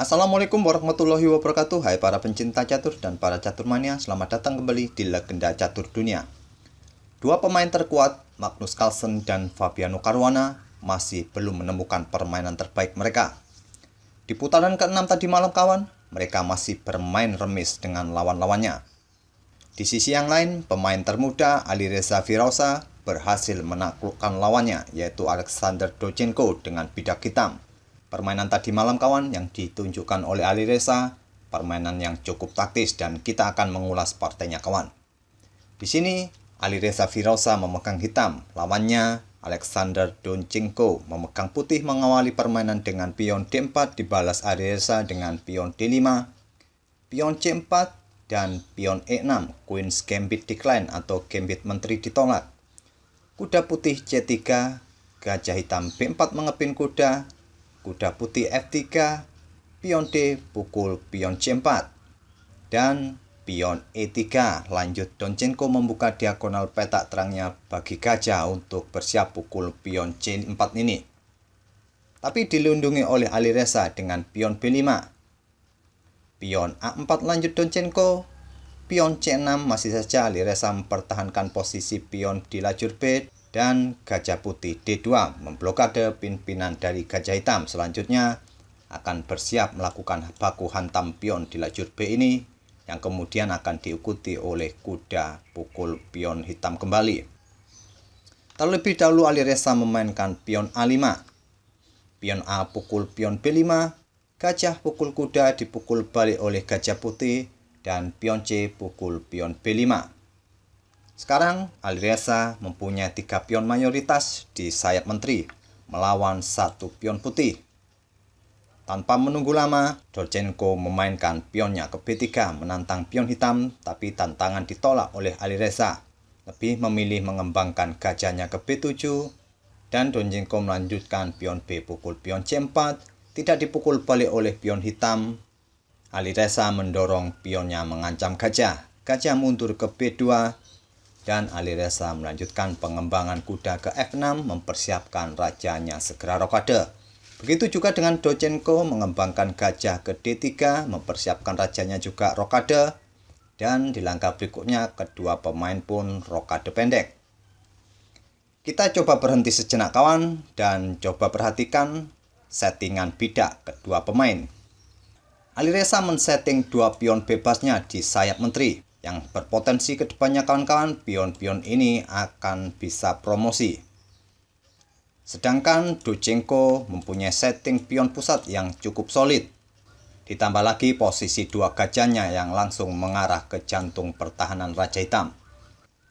Assalamualaikum warahmatullahi wabarakatuh. Hai para pencinta catur dan para caturmania, selamat datang kembali di Legenda Catur Dunia. Dua pemain terkuat, Magnus Carlsen dan Fabiano Caruana, masih belum menemukan permainan terbaik mereka. Di putaran ke-6 tadi malam kawan, mereka masih bermain remis dengan lawan-lawannya. Di sisi yang lain, pemain termuda Alireza Firouzja berhasil menaklukkan lawannya, yaitu Alexander Dovzhenko dengan bidak hitam. Permainan tadi malam kawan yang ditunjukkan oleh Alireza, permainan yang cukup taktis dan kita akan mengulas partainya kawan. Di sini Alireza Firouzja memegang hitam, lawannya Alexander Dovzhenko memegang putih mengawali permainan dengan pion D4 dibalas Alireza dengan pion D5, pion C4 dan pion E6, Queen's Gambit Decline atau Gambit Menteri ditolak. Kuda putih C3, gajah hitam B4 mengepin kuda, kuda putih F3, pion D pukul pion C4, dan pion E3. Lanjut Dovzhenko membuka diagonal petak terangnya bagi gajah untuk bersiap pukul pion C4 ini. Tapi dilindungi oleh Alireza dengan pion B5. Pion A4 lanjut Dovzhenko, pion C6 masih saja Alireza mempertahankan posisi pion di lajur B, dan gajah putih D2 memblokade pimpinan dari gajah hitam. Selanjutnya akan bersiap melakukan baku hantam pion di lajur B ini, yang kemudian akan diikuti oleh kuda pukul pion hitam kembali. Terlebih dahulu Alireza memainkan pion A5, pion A pukul pion B5, gajah pukul kuda dipukul balik oleh gajah putih, dan pion C pukul pion B5. Sekarang Alireza mempunyai 3 pion mayoritas di sayap menteri melawan 1 pion putih. Tanpa menunggu lama, Dovzhenko memainkan pionnya ke B3 menantang pion hitam, tapi tantangan ditolak oleh Alireza. Lebih memilih mengembangkan gajahnya ke B7, dan Dovzhenko melanjutkan pion B pukul pion C4, tidak dipukul balik oleh pion hitam. Alireza mendorong pionnya mengancam gajah. Gajah mundur ke B2, dan Alireza melanjutkan pengembangan kuda ke F6 mempersiapkan rajanya segera rokade. Begitu juga dengan Dovzhenko mengembangkan gajah ke D3 mempersiapkan rajanya juga rokade, dan di langkah berikutnya kedua pemain pun rokade pendek. Kita coba berhenti sejenak kawan dan coba perhatikan settingan bidak kedua pemain. Alireza men-setting 2 pion bebasnya di sayap menteri, yang berpotensi ke depannya kawan-kawan pion-pion ini akan bisa promosi. Sedangkan Dovzhenko mempunyai setting pion pusat yang cukup solid. Ditambah lagi posisi 2 gajahnya yang langsung mengarah ke jantung pertahanan Raja Hitam.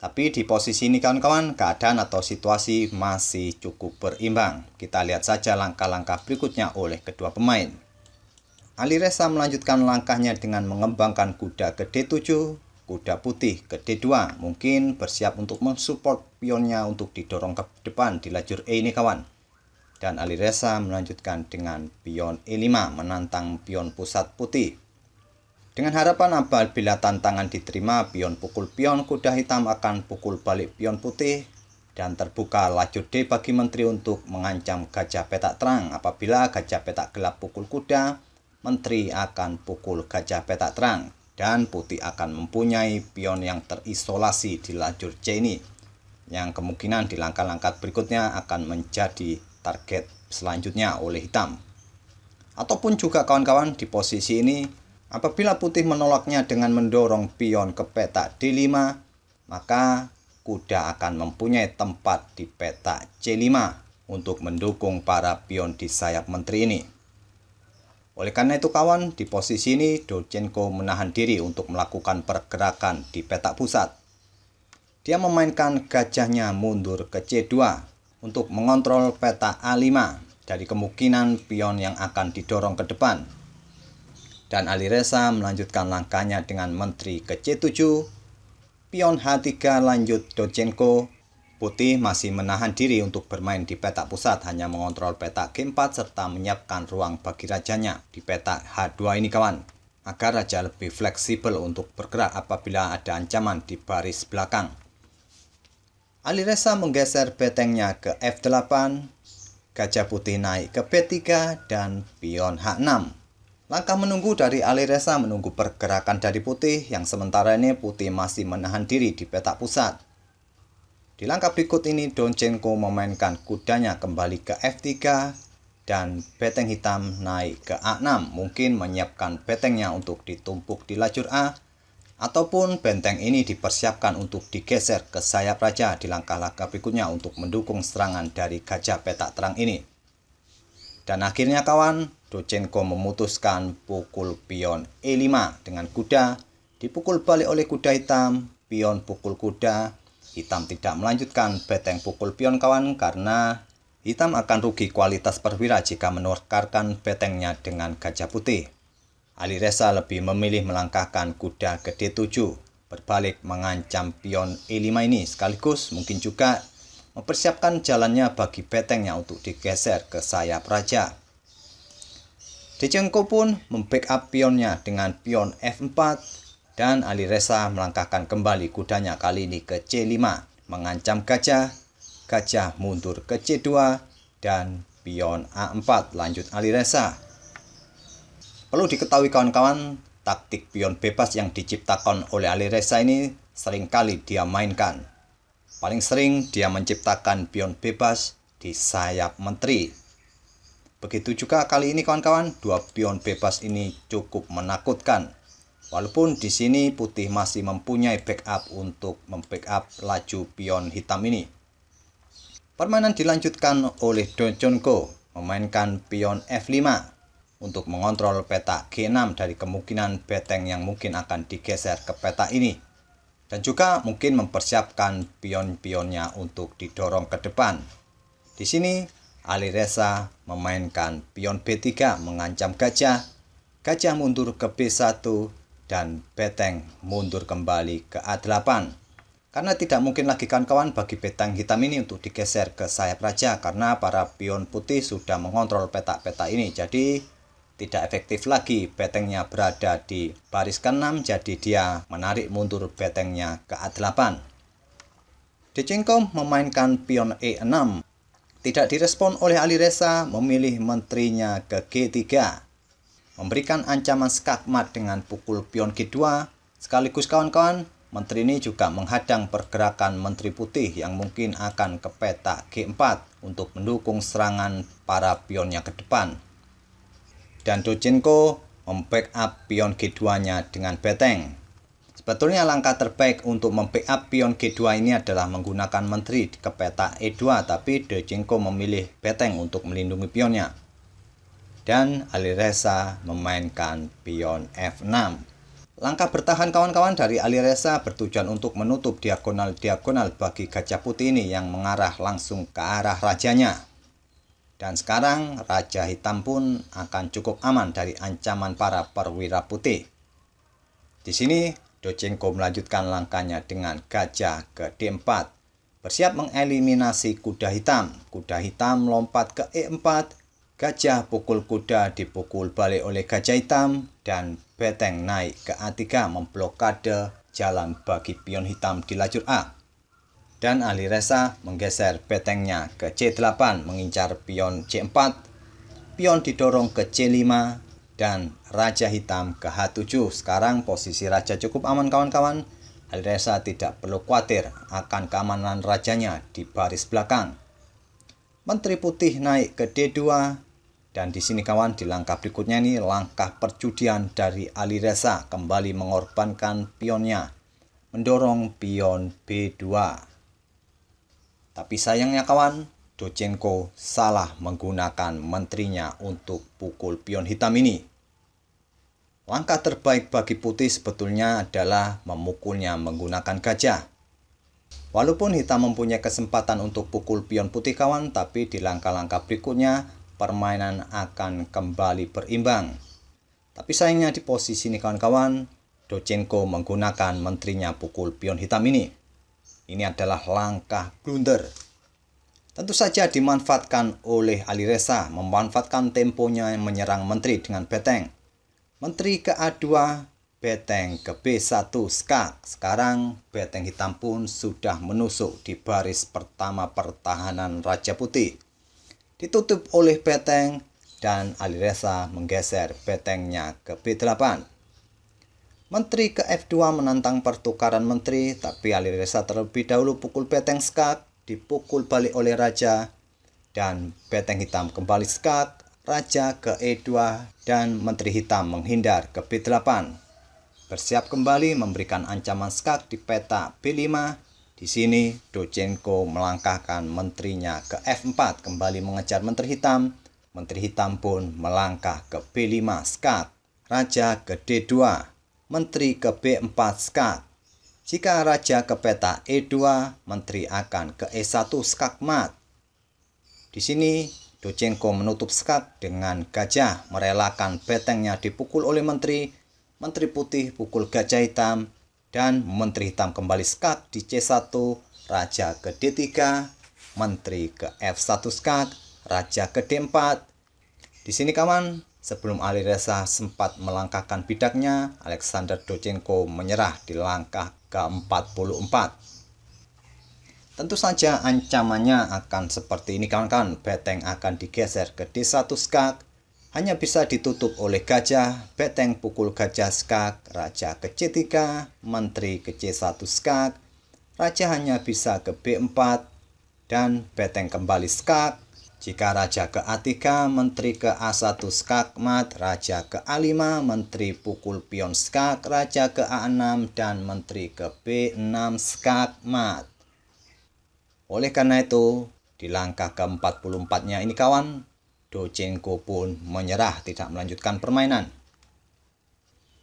Tapi di posisi ini kawan-kawan keadaan atau situasi masih cukup berimbang. Kita lihat saja langkah-langkah berikutnya oleh kedua pemain. Alireza melanjutkan langkahnya dengan mengembangkan kuda ke D7, kuda putih ke D2, mungkin bersiap untuk mensupport pionnya untuk didorong ke depan di lajur E ini kawan. Dan Alireza melanjutkan dengan pion E5 menantang pion pusat putih. Dengan harapan apabila tantangan diterima, pion pukul pion kuda hitam akan pukul balik pion putih, dan terbuka lajur D bagi menteri untuk mengancam gajah petak terang. Apabila gajah petak gelap pukul kuda, menteri akan pukul gajah petak terang, dan putih akan mempunyai pion yang terisolasi di lajur C ini, yang kemungkinan di langkah-langkah berikutnya akan menjadi target selanjutnya oleh hitam. Ataupun juga kawan-kawan di posisi ini, apabila putih menolaknya dengan mendorong pion ke petak D5, maka kuda akan mempunyai tempat di petak C5 untuk mendukung para pion di sayap menteri ini. Oleh karena itu kawan, di posisi ini Dovzhenko menahan diri untuk melakukan pergerakan di petak pusat. Dia memainkan gajahnya mundur ke C2 untuk mengontrol petak A5 dari kemungkinan pion yang akan didorong ke depan. Dan Alireza melanjutkan langkahnya dengan menteri ke C7, pion H3 lanjut Dovzhenko. Putih masih menahan diri untuk bermain di petak pusat, hanya mengontrol petak G4 serta menyiapkan ruang bagi rajanya di petak H2 ini kawan, agar raja lebih fleksibel untuk bergerak apabila ada ancaman di baris belakang. Alireza menggeser betengnya ke F8, gajah putih naik ke B3 dan pion H6. Langkah menunggu dari Alireza menunggu pergerakan dari Putih yang sementara ini Putih masih menahan diri di petak pusat. Di langkah berikut ini Donchenko memainkan kudanya kembali ke F3 dan beteng hitam naik ke A6, mungkin menyiapkan betengnya untuk ditumpuk di lajur A, ataupun benteng ini dipersiapkan untuk digeser ke sayap raja di langkah-langkah berikutnya untuk mendukung serangan dari gajah petak terang ini. Dan akhirnya kawan, Donchenko memutuskan pukul pion E5 dengan kuda, dipukul balik oleh kuda hitam, pion pukul kuda, hitam tidak melanjutkan beteng pukul pion kawan karena hitam akan rugi kualitas perwira jika menukarkan betengnya dengan gajah putih. Alireza lebih memilih melangkahkan kuda ke D7, berbalik mengancam pion E5 ini sekaligus mungkin juga mempersiapkan jalannya bagi betengnya untuk digeser ke sayap raja. Donchenko pun membackup pionnya dengan pion F4 dan Alireza melangkahkan kembali kudanya kali ini ke C5, mengancam gajah, gajah mundur ke C2 dan pion A4 lanjut Alireza. Perlu diketahui kawan-kawan, taktik pion bebas yang diciptakan oleh Alireza ini seringkali dia mainkan. Paling sering dia menciptakan pion bebas di sayap menteri. Begitu juga kali ini kawan-kawan, dua pion bebas ini cukup menakutkan. Walaupun di sini Putih masih mempunyai backup untuk membackup laju pion hitam ini. Permainan dilanjutkan oleh Donchenko memainkan pion F5 untuk mengontrol peta G6 dari kemungkinan beteng yang mungkin akan digeser ke peta ini. Dan juga mungkin mempersiapkan pion-pionnya untuk didorong ke depan. Di sini Alireza memainkan pion B3 mengancam gajah, gajah mundur ke B1 dan beteng mundur kembali ke A8. Karena tidak mungkin lagi kawan-kawan bagi beteng hitam ini untuk digeser ke sayap raja karena para pion putih sudah mengontrol peta-peta ini. Jadi tidak efektif lagi betengnya berada di baris ke-6, jadi dia menarik mundur betengnya ke A8. Donchenko memainkan pion E6. Tidak direspon oleh Alireza, memilih menterinya ke G3. Memberikan ancaman skakmat dengan pukul pion G2. Sekaligus kawan-kawan, menteri ini juga menghadang pergerakan menteri putih yang mungkin akan ke peta G4 untuk mendukung serangan para pionnya ke depan. Dan Donchenko membackup pion G2-nya dengan beteng. Sebetulnya langkah terbaik untuk membackup pion G2 ini adalah menggunakan menteri ke peta E2, tapi Donchenko memilih beteng untuk melindungi pionnya. Dan Alireza memainkan pion F6. Langkah bertahan kawan-kawan dari Alireza bertujuan untuk menutup diagonal-diagonal bagi gajah putih ini yang mengarah langsung ke arah rajanya. Dan sekarang raja hitam pun akan cukup aman dari ancaman para perwira putih. Di sini Donchenko melanjutkan langkahnya dengan gajah ke D4. Bersiap mengeliminasi kuda hitam. Kuda hitam lompat ke E4. Gajah pukul kuda dipukul balik oleh gajah hitam. Dan beteng naik ke A3 memblokade jalan bagi pion hitam di lajur A. Dan Alireza menggeser betengnya ke C8 mengincar pion C4, pion didorong ke C5 dan raja hitam ke H7. Sekarang posisi raja cukup aman kawan-kawan. Alireza tidak perlu khawatir akan keamanan rajanya di baris belakang. Menteri putih naik ke D2 dan di sini kawan di langkah berikutnya ini langkah perjudian dari Alireza kembali mengorbankan pionnya, mendorong pion B2. Tapi sayangnya kawan, Donchenko salah menggunakan menterinya untuk pukul pion hitam ini. Langkah terbaik bagi putih sebetulnya adalah memukulnya menggunakan gajah. Walaupun hitam mempunyai kesempatan untuk pukul pion putih kawan, tapi di langkah-langkah berikutnya permainan akan kembali berimbang. Tapi sayangnya di posisi ini kawan-kawan, Donchenko menggunakan menterinya pukul pion hitam ini. Ini adalah langkah blunder. Tentu saja dimanfaatkan oleh Alireza, memanfaatkan temponya menyerang menteri dengan beteng. Menteri ke A2, beteng ke B1 skak. Sekarang beteng hitam pun sudah menusuk di baris pertama pertahanan Raja Putih. Ditutup oleh beteng, dan Alireza menggeser betengnya ke B8. Menteri ke F2 menantang pertukaran menteri, tapi Alireza terlebih dahulu pukul beteng skak, dipukul balik oleh raja, dan beteng hitam kembali skak, raja ke E2, dan menteri hitam menghindar ke B8. Bersiap kembali memberikan ancaman skak di peta B5. Di sini Dochenko melangkahkan menterinya ke F4 kembali mengejar menteri hitam. Menteri hitam pun melangkah ke B5 skak, raja ke D2, menteri ke B4 skak. Jika raja ke peta E2, menteri akan ke E1 skak mat. Di sini Dochenko menutup skak dengan gajah, merelakan betengnya dipukul oleh menteri. Menteri putih pukul gajah hitam, dan menteri hitam kembali skak di C1, raja ke D3, menteri ke F1 skak, raja ke D4. Di sini kawan, sebelum Alireza sempat melangkahkan bidaknya, Alexander Dochenko menyerah di langkah ke-44. Tentu saja ancamannya akan seperti ini kawan-kawan. Beteng akan digeser ke D1 skak, hanya bisa ditutup oleh gajah. Beteng pukul gajah skak, raja ke C3, menteri ke C1 skak, raja hanya bisa ke B4, dan beteng kembali skak. Jika raja ke A3, menteri ke A1 skak mat, raja ke A5, menteri pukul pion skak, raja ke A6, dan menteri ke B6 skak mat. Oleh karena itu, di langkah ke-44-nya ini kawan, Dochenko pun menyerah, tidak melanjutkan permainan.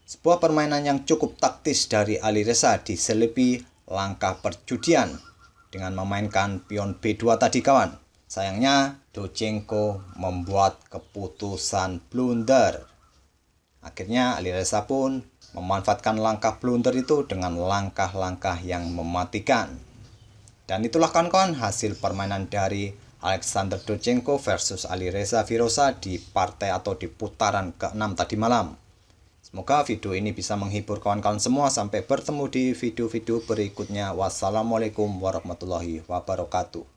Sebuah permainan yang cukup taktis dari Alireza diselipi langkah perjudian dengan memainkan pion B2 tadi kawan. Sayangnya Dochenko membuat keputusan blunder. Akhirnya Alireza pun memanfaatkan langkah blunder itu dengan langkah-langkah yang mematikan. Dan itulah kawan-kawan hasil permainan dari Alexander Dochenko versus Alireza Firoza di partai atau di putaran ke-6 tadi malam. Semoga video ini bisa menghibur kawan-kawan semua. Sampai bertemu di video-video berikutnya. Wassalamualaikum warahmatullahi wabarakatuh.